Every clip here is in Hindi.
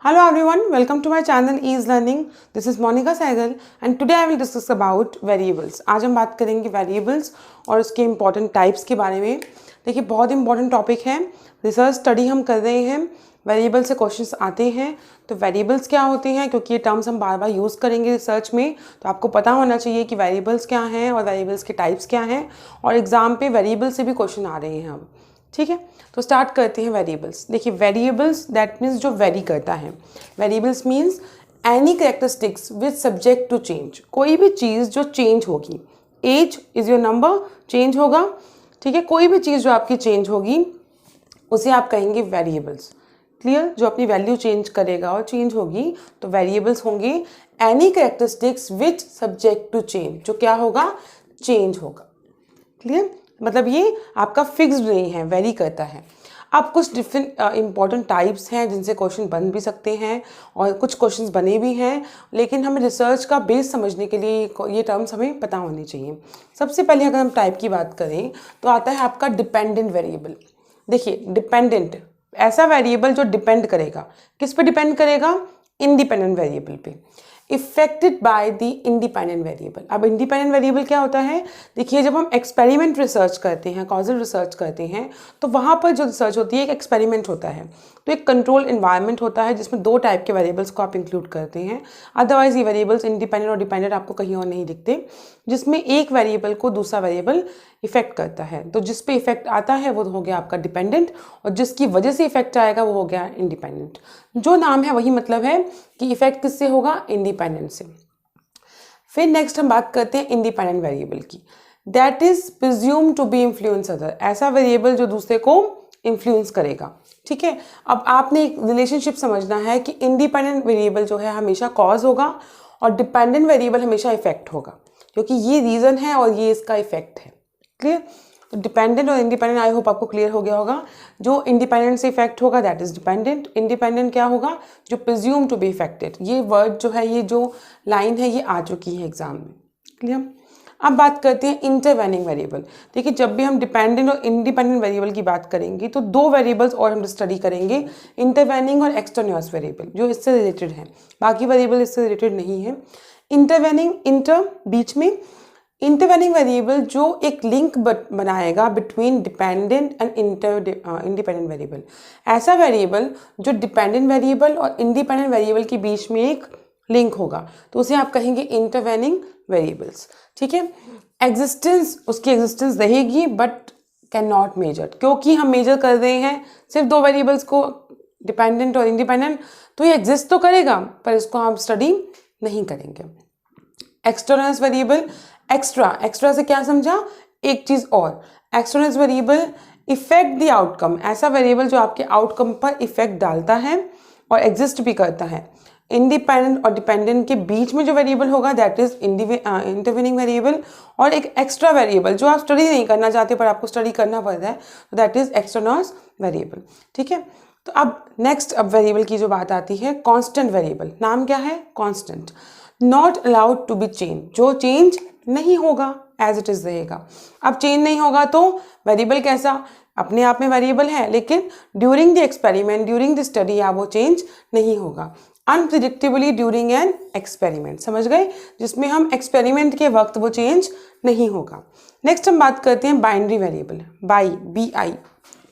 Hello everyone, welcome to my channel Ease Learning. This is Monica Sehgal and today I will discuss about variables. आज हम बात करेंगे variables और उसके important types के बारे में. देखिए बहुत important topic है. रिसर्च स्टडी हम कर रहे हैं. वेरिएबल से क्वेश्चंस आते हैं. तो वेरिएबल्स क्या होते हैं, क्योंकि ये टर्म्स हम बार बार यूज़ करेंगे रिसर्च में, तो आपको पता होना चाहिए कि वेरिएबल्स क्या हैं और वेरिएबल्स के टाइप्स क्या हैं. और एग्जाम पे वेरिएबल से भी क्वेश्चन आ रहे हैं अब. ठीक है, तो स्टार्ट करते हैं वेरिएबल्स. देखिए वेरिएबल्स दैट मीन्स जो वेरी करता है. Variables means any characteristics with subject to change. कोई भी चीज़ जो चेंज होगी. Age is your number, change होगा. ठीक है, कोई भी चीज़ जो आपकी चेंज होगी उसे आप कहेंगे वेरिएबल्स. क्लियर, जो अपनी वैल्यू चेंज करेगा और चेंज होगी तो वेरिएबल्स होंगे. Any characteristics with subject to change, जो क्या होगा, चेंज होगा. क्लियर, मतलब ये आपका फिक्स्ड नहीं है, वेरी करता है. अब कुछ डिफरेंट इंपॉर्टेंट टाइप्स हैं जिनसे क्वेश्चन बन भी सकते हैं और कुछ क्वेश्चंस बने भी हैं, लेकिन हमें रिसर्च का बेस समझने के लिए ये टर्म्स हमें पता होने चाहिए. सबसे पहले अगर हम टाइप की बात करें तो आता है आपका डिपेंडेंट वेरिएबल. देखिए डिपेंडेंट ऐसा वेरिएबल जो डिपेंड करेगा. किस पे डिपेंड करेगा? इंडिपेंडेंट वेरिएबल पे. Affected by the independent variable. अब इंडिपेंडेंट वेरिएबल क्या होता है? देखिए जब हम एक्सपेरिमेंट रिसर्च करते हैं, कॉजल रिसर्च करते हैं, तो वहाँ पर जो रिसर्च होती है एक एक्सपेरिमेंट होता है. तो एक कंट्रोल इन्वायरमेंट होता है जिसमें दो टाइप के वेरिएबल्स को आप इंक्लूड करते हैं. अदरवाइज ये वेरिएबल्स इंडिपेंडेंट और डिपेंडेंट आपको कहीं और नहीं दिखते, जिसमें एक वेरिएबल को दूसरा वेरिएबल इफेक्ट करता है. तो जिस पे इफेक्ट आता है वो हो गया आपका डिपेंडेंट, और जिसकी वजह से इफेक्ट आएगा वो हो गया इंडिपेंडेंट. जो नाम है वही मतलब है कि इफेक्ट किससे होगा, इंडिपेंडेंट से. फिर नेक्स्ट हम बात करते हैं इंडिपेंडेंट वेरिएबल की. That is presume to be influence other. ऐसा वेरिएबल जो दूसरे को इन्फ्लुएंस करेगा. ठीक है, अब आपने एक रिलेशनशिप समझना है कि इंडिपेंडेंट वेरिएबल जो है हमेशा कॉज होगा और डिपेंडेंट वेरिएबल हमेशा इफेक्ट होगा, क्योंकि ये रीज़न है और ये इसका इफेक्ट है. क्लियर, तो डिपेंडेंट और इंडिपेंडेंट आई होप आपको क्लियर हो गया होगा. जो इंडिपेंडेंट से इफेक्ट होगा दैट इज डिपेंडेंट. इंडिपेंडेंट क्या होगा? जो प्रिज्यूम टू बी इफेक्टेड. ये वर्ड जो है, ये जो लाइन है, ये आ चुकी है एग्जाम में. क्लियर. अब बात करते हैं इंटरवेनिंग वेरिएबल. देखिए जब भी हम डिपेंडेंट और इंडिपेंडेंट वेरिएबल की बात करेंगे तो दो वेरिएबल्स और हम स्टडी करेंगे, इंटरवेनिंग और एक्सट्रानियस वेरिएबल, जो इससे रिलेटेड है. बाकी वेरिएबल इससे रिलेटेड नहीं है. इंटरवेनिंग, इंटर बीच में, इंटरवेनिंग वेरिएबल जो एक लिंक बनाएगा between dependent and independent variable. ऐसा वेरिएबल जो डिपेंडेंट वेरिएबल और इंडिपेंडेंट वेरिएबल के बीच में एक लिंक होगा, तो उसे आप कहेंगे इंटरवेनिंग वेरिएबल्स. ठीक है, एग्जिस्टेंस, उसकी एग्जिस्टेंस रहेगी बट कैन नॉट मेजर, क्योंकि हम मेजर कर रहे हैं सिर्फ दो वेरिएबल्स को, डिपेंडेंट और इंडिपेंडेंट, तो ये एग्जिस्ट तो करेगा पर इसको हम स्टडी नहीं करेंगे. एक्सटर्नल वेरिएबल, एक्स्ट्रा से क्या समझा, एक चीज़ और. External variable effect the outcome. ऐसा वेरिएबल जो आपके आउटकम पर इफेक्ट डालता है और एग्जिस्ट भी करता है. इंडिपेंडेंट और डिपेंडेंट के बीच में जो वेरिएबल होगा दैट इज इंटरवेनिंग वेरिएबल. और एक एक्स्ट्रा वेरिएबल जो आप स्टडी नहीं करना चाहते पर आपको स्टडी करना पड़ रहा है, तो दैट इज एक्सटर्नल वेरिएबल. ठीक है, तो अब नेक्स्ट अब वेरिएबल की जो बात आती है, कांस्टेंट वेरिएबल. नाम क्या है? Constant. Not allowed to be change, जो चेंज नहीं होगा, एज इट इज रहेगा. अब चेंज नहीं होगा तो वेरिएबल कैसा, अपने आप में वेरिएबल है, लेकिन during the experiment, during the study या वो चेंज नहीं होगा. अनप्रिडिक्टेबली ड्यूरिंग एन एक्सपेरिमेंट, समझ गए, जिसमें हम एक्सपेरिमेंट के वक्त वो चेंज नहीं होगा. नेक्स्ट हम बात करते हैं binary variable. BI,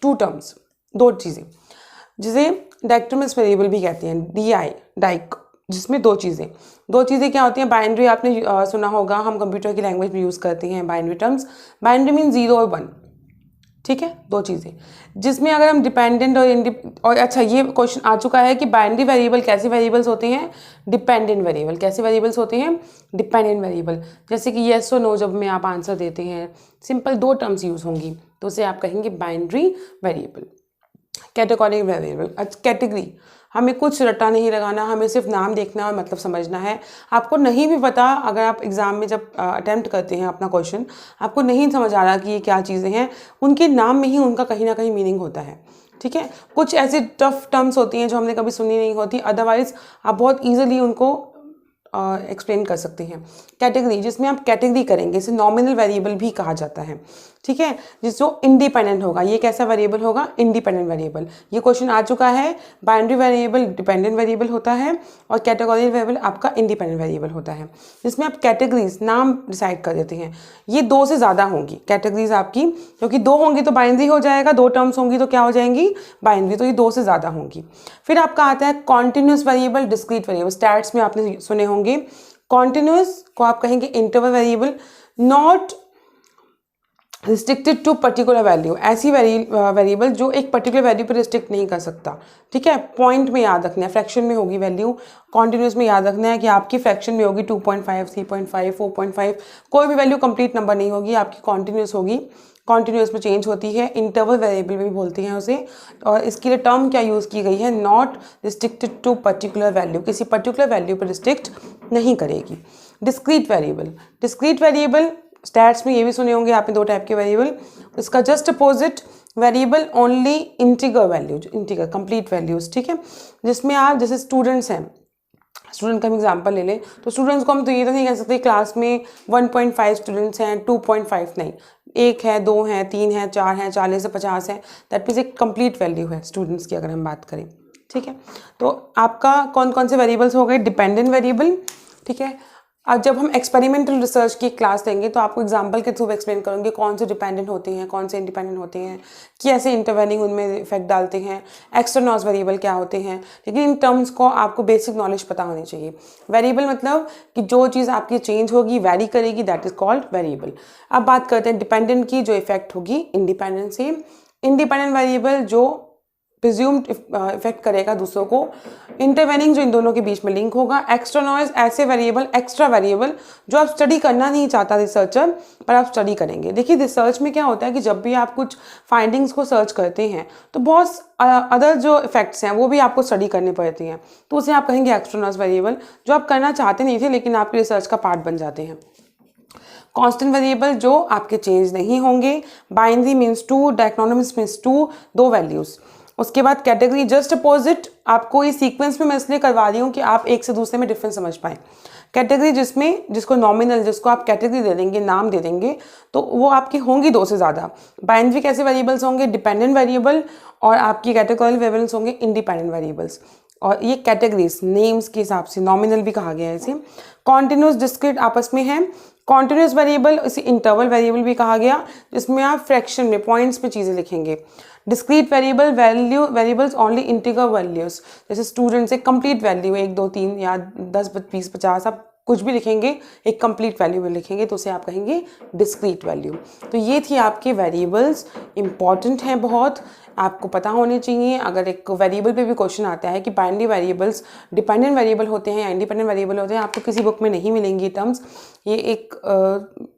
two terms, दो चीज़ें, जिसे डायक्रोटोमस वेरिएबल भी कहते हैं. DI, डाइक, जिसमें दो चीज़ें क्या होती हैं. बाइनरी आपने सुना होगा, हम कंप्यूटर की लैंग्वेज में यूज़ करते हैं बाइनरी टर्म्स. बाइनरी मीन 0 और 1. ठीक है, दो चीज़ें जिसमें अगर हम डिपेंडेंट और अच्छा ये क्वेश्चन आ चुका है कि बाइनरी वेरिएबल कैसे वेरिएबल्स होते हैं, डिपेंडेंट वेरिएबल कैसे वेरिएबल्स होते हैं, डिपेंडेंट वेरिएबल. जैसे कि येस और नो जब में आप आंसर देते हैं, सिंपल दो टर्म्स यूज़ होंगी, तो उसे आप कहेंगे binary variable. Categoric variable, category, हमें कुछ रट्टा नहीं लगाना, हमें सिर्फ नाम देखना और मतलब समझना है. आपको नहीं भी पता, अगर आप एग्ज़ाम में जब अटेम्प्ट करते हैं अपना क्वेश्चन, आपको नहीं समझ आ रहा कि ये क्या चीज़ें हैं, उनके नाम में ही उनका कहीं ना कहीं मीनिंग होता है. ठीक है, कुछ ऐसी टफ टर्म्स होती हैं जो हमने कभी सुनी नहीं होती, अदरवाइज आप बहुत ईजिली उनको एक्सप्लेन कर सकते हैं. कैटेगरी, जिसमें आप कैटेगरी करेंगे, इसे नॉमिनल वेरिएबल भी कहा जाता है. ठीक है, जो इंडिपेंडेंट होगा। ये कैसा वेरिएबल होगा? Independent variable. ये क्वेश्चन आ चुका है। बाइनरी वेरिएबल डिपेंडेंट वेरिएबल होता है और कैटेगोरिकल वेरिएबल आपका इंडिपेंडेंट वेरिएबल होता है, जिसमें आप कैटेगरीज नाम डिसाइड कर देते हैं। ये 2 से ज़्यादा होंगी कैटेगरीज आपकी, क्योंकि 2 होंगी तो बाइनरी हो जाएगा, 2 टर्म्स होंगी तो क्या हो जाएंगी? बाइनरी। तो ये 2 से ज़्यादा होंगी। फिर आपका आता है continuous variable, discrete variable. Stats में आपने सुने होंगे। कॉन्टिन्यूस को आप कहेंगे interval variable, not restricted to particular value. ऐसी वेरिएबल जो एक पर्टिकुलर वैल्यू पर रिस्ट्रिक्ट नहीं कर सकता। ठीक है, पॉइंट में याद रखना है, फ्रैक्शन में होगी वैल्यू। कॉन्टिन्यूस में याद रखना है कि आपकी फ्रैक्शन में होगी 2.5, 3.5, 4.5, कोई भी वैल्यू कंप्लीट नंबर नहीं होगी, आपकी कॉन्टिन्यूस होगी। कॉन्टिन्यूस में चेंज होती है, इंटरवल वेरिएबल भी बोलते हैं उसे। और इसके लिए टर्म क्या यूज़ की गई है? Not restricted to particular value, किसी पर्टिकुलर वैल्यू पर रिस्ट्रिक्ट नहीं करेगी। Discrete variable, discrete variable stats में ये भी सुने होंगे आपने 2 टाइप के वेरिएबल। इसका just opposite variable only integer values, integer complete values. ठीक है, जिसमें आप जैसे स्टूडेंट्स हैं, स्टूडेंट का हम एग्जाम्पल ले लें तो स्टूडेंट्स को हम तो ये तो नहीं कह सकते क्लास में 1.5 स्टूडेंट्स हैं, 2.5 नहीं, 1 है, 2 है, 3 है, 4 है, 40 से 50 है। दैट मीन्स एक कंप्लीट वैल्यू है स्टूडेंट्स की अगर हम बात करें। ठीक है, तो आपका कौन कौन से वेरिएबल्स हो गए? Dependent variable. ठीक है, अब जब हम एक्सपेरिमेंटल रिसर्च की क्लास लेंगे तो आपको एग्जांपल के थ्रू एक्सप्लेन करूँगी कौन से डिपेंडेंट होते हैं, कौन से इंडिपेंडेंट होते हैं, कि ऐसे इंटरवेनिंग उनमें इफेक्ट डालते हैं, एक्स्ट्रा नॉइज वेरिएबल क्या होते हैं। लेकिन इन टर्म्स को आपको बेसिक नॉलेज पता होनी चाहिए। वेरिएबल मतलब कि जो चीज़ आपकी चेंज होगी, वैरी करेगी, दैट इज कॉल्ड वेरिएबल। अब बात करते हैं डिपेंडेंट की, जो इफेक्ट होगी इंडिपेंडेंट से। इंडिपेंडेंट वेरिएबल जो प्रिज्यूम्ड इफेक्ट करेगा दूसरों को। इंटरवेनिंग जो इन दोनों के बीच में लिंक होगा। एक्स्ट्रा नॉइज ऐसे वेरिएबल, एक्स्ट्रा वेरिएबल जो आप स्टडी करना नहीं चाहता रिसर्चर, पर आप स्टडी करेंगे। देखिए रिसर्च में क्या होता है कि जब भी आप कुछ फाइंडिंग्स को सर्च करते हैं तो बहुत अदर जो इफेक्ट्स हैं वो भी आपको स्टडी करने पड़ती हैं, तो उसे आप कहेंगे एक्स्ट्रा नॉइज वेरिएबल, जो आप करना चाहते नहीं थे लेकिन आपकी रिसर्च का पार्ट बन जाते हैं। कांस्टेंट वेरिएबल जो आपके चेंज नहीं होंगे। बाइनरी मीन्स 2, डायक्रोनोमिक्स मीन्स 2, 2 वैल्यूज। उसके बाद कैटेगरी जस्ट अपोजिट, आपको ये सीक्वेंस में मैं इसलिए करवा रही हूँ कि आप एक से दूसरे में डिफरेंस समझ पाएँ। कैटेगरी जिसको नॉमिनल, जिसको आप कैटेगरी दे देंगे, नाम दे देंगे, तो वो आपकी होंगी 2 से ज़्यादा। बाइनरी कैसे वेरिएबल्स होंगे? डिपेंडेंट वेरिएबल, और आपकी कैटेगोरिकल वेरिएबल्स होंगे इंडिपेंडेंट वेरिएबल्स। और ये कैटेगरीज नेम्स के हिसाब से नॉमिनल भी कहा गया है इसे। कॉन्टिन्यूस डिस्क्रीट आपस में है। कॉन्टिन्यूस वेरिएबल इसे इंटरवल वेरिएबल भी कहा गया, जिसमें आप फ्रैक्शन में, पॉइंट्स में चीज़ें लिखेंगे। Discrete variable variables only integer values, जैसे स्टूडेंट्स एक कंप्लीट वैल्यू 1, 2, 3 या 10, 20, 50 आप कुछ भी लिखेंगे, एक कंप्लीट वैल्यू में लिखेंगे तो उसे आप कहेंगे डिस्क्रीट वैल्यू। तो ये थी आपके वेरिएबल्स, इंपॉर्टेंट हैं बहुत, आपको पता होने चाहिए। अगर एक वेरिएबल पे भी क्वेश्चन आता है कि बाइनरी वेरिएबल्स डिपेंडेंट वेरिएबल होते हैं या इंडिपेंडेंट वेरिएबल होते हैं, आपको किसी बुक में नहीं मिलेंगी टर्म्स। ये एक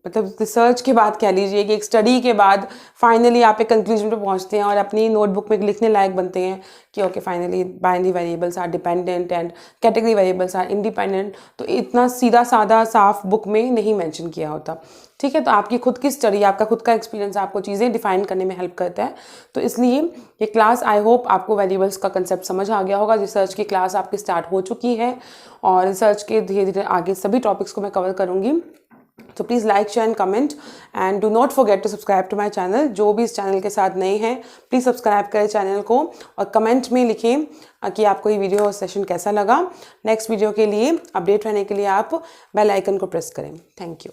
मतलब रिसर्च के बाद कह लीजिए कि एक स्टडी के बाद फाइनली आप एक कंक्लूजन पे पहुंचते हैं और अपनी नोटबुक में लिखने लायक बनते हैं कि okay finally binary variables are dependent and category variables are independent. तो इतना सीधा साधा साफ बुक में नहीं मेंशन किया होता। ठीक है, तो आपकी खुद की स्टडी, आपका खुद का एक्सपीरियंस आपको चीज़ें डिफाइन करने में हेल्प करता है। तो इसलिए ये क्लास, आई होप आपको वेरिएबल्स का कंसेप्ट समझ आ गया होगा। रिसर्च की क्लास आपकी स्टार्ट हो चुकी है और रिसर्च के धीरे धीरे आगे सभी टॉपिक्स को मैं कवर करूँगी। तो please like, share and comment and do not forget to subscribe to my channel. जो भी इस चैनल के साथ नए हैं प्लीज़ सब्सक्राइब करें चैनल को और कमेंट में लिखें कि आपको ये वीडियो सेशन कैसा लगा। नेक्स्ट वीडियो के लिए अपडेट रहने के लिए आप बेल आइकन को प्रेस करें। Thank you.